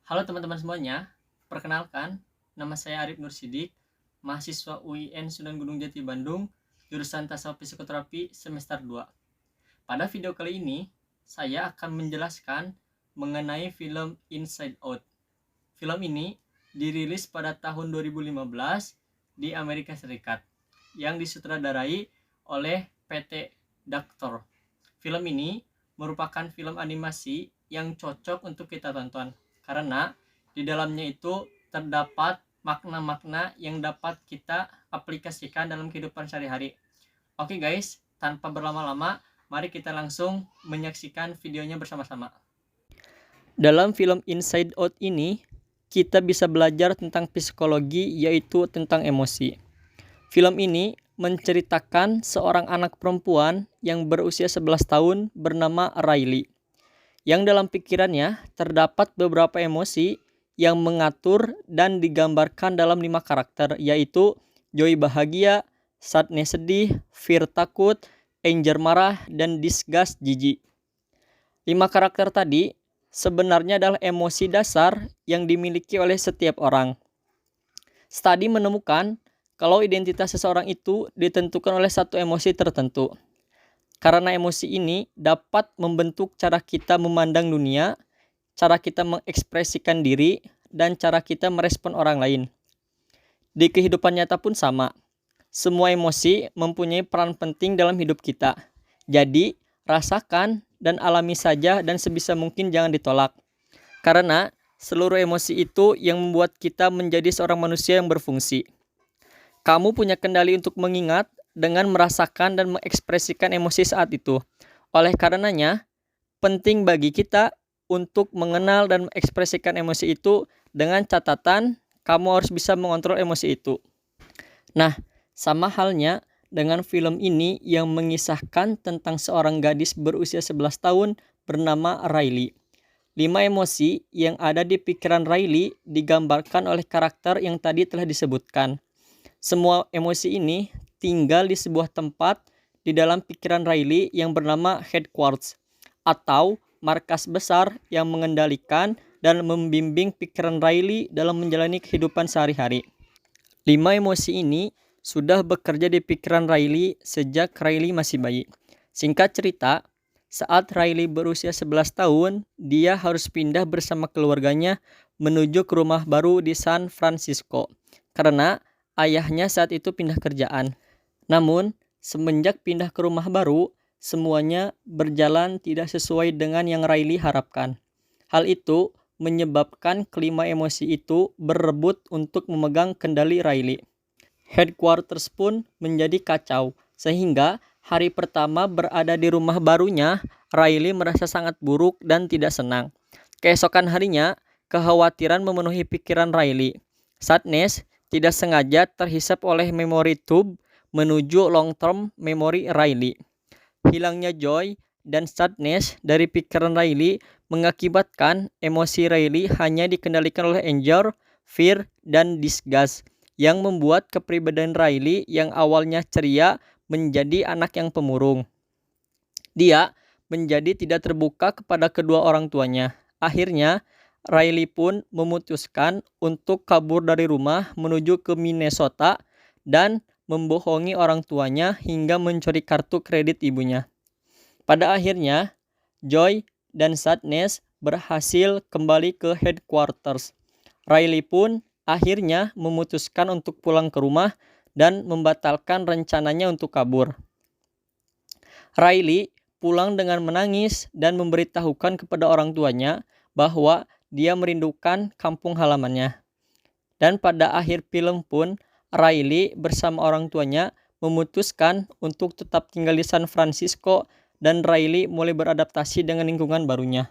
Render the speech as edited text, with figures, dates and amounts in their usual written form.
Halo teman-teman semuanya, perkenalkan, nama saya Arif Nur Sidik, mahasiswa UIN Sunan Gunung Jati Bandung, jurusan Tasawuf Psikoterapi semester 2. Pada video kali ini, saya akan menjelaskan mengenai film Inside Out. Film ini dirilis pada tahun 2015 di Amerika Serikat, yang disutradarai oleh PT Doctor. Film ini merupakan film animasi yang cocok untuk kita tonton, karena di dalamnya itu terdapat makna-makna yang dapat kita aplikasikan dalam kehidupan sehari-hari. Oke guys, tanpa berlama-lama, mari kita langsung menyaksikan videonya bersama-sama. Dalam film Inside Out ini, kita bisa belajar tentang psikologi, yaitu tentang emosi. Film ini menceritakan seorang anak perempuan yang berusia 11 tahun bernama Riley, yang dalam pikirannya terdapat beberapa emosi yang mengatur dan digambarkan dalam 5 karakter, yaitu joy bahagia, sadness sedih, fear takut, anger marah, dan disgust jijik. 5 karakter tadi sebenarnya adalah emosi dasar yang dimiliki oleh setiap orang. Studi menemukan kalau identitas seseorang itu ditentukan oleh satu emosi tertentu. Karena emosi ini dapat membentuk cara kita memandang dunia, cara kita mengekspresikan diri, dan cara kita merespon orang lain. Di kehidupan nyata pun sama. Semua emosi mempunyai peran penting dalam hidup kita. Jadi, rasakan dan alami saja, dan sebisa mungkin jangan ditolak. Karena seluruh emosi itu yang membuat kita menjadi seorang manusia yang berfungsi. Kamu punya kendali untuk mengingat dengan merasakan dan mengekspresikan emosi saat itu. Oleh karenanya, penting bagi kita untuk mengenal dan mengekspresikan emosi itu dengan catatan kamu harus bisa mengontrol emosi itu. Nah, sama halnya dengan film ini yang mengisahkan tentang seorang gadis berusia 11 tahun bernama Riley. 5 emosi yang ada di pikiran Riley digambarkan oleh karakter yang tadi telah disebutkan. Semua emosi ini tinggal di sebuah tempat di dalam pikiran Riley yang bernama headquarters, atau markas besar yang mengendalikan dan membimbing pikiran Riley dalam menjalani kehidupan sehari-hari. 5 emosi ini sudah bekerja di pikiran Riley sejak Riley masih bayi. Singkat cerita, saat Riley berusia 11 tahun, dia harus pindah bersama keluarganya menuju ke rumah baru di San Francisco, karena ayahnya saat itu pindah kerjaan. Namun, semenjak pindah ke rumah baru, semuanya berjalan tidak sesuai dengan yang Riley harapkan. Hal itu menyebabkan kelima emosi itu berebut untuk memegang kendali Riley. Headquarters pun menjadi kacau, sehingga hari pertama berada di rumah barunya, Riley merasa sangat buruk dan tidak senang. Keesokan harinya, kekhawatiran memenuhi pikiran Riley. Sadness tidak sengaja terhisap oleh memory tube menuju long-term memory Riley. Hilangnya joy dan sadness dari pikiran Riley mengakibatkan emosi Riley hanya dikendalikan oleh anger, fear, dan disgust, yang membuat kepribadian Riley yang awalnya ceria menjadi anak yang pemurung. Dia menjadi tidak terbuka kepada kedua orang tuanya. Akhirnya, Riley pun memutuskan untuk kabur dari rumah menuju ke Minnesota dan membohongi orang tuanya hingga mencuri kartu kredit ibunya. Pada akhirnya, Joy dan Sadness berhasil kembali ke headquarters. Riley pun akhirnya memutuskan untuk pulang ke rumah dan membatalkan rencananya untuk kabur. Riley pulang dengan menangis dan memberitahukan kepada orang tuanya bahwa dia merindukan kampung halamannya. Dan pada akhir film pun, Riley bersama orang tuanya memutuskan untuk tetap tinggal di San Francisco, dan Riley mulai beradaptasi dengan lingkungan barunya.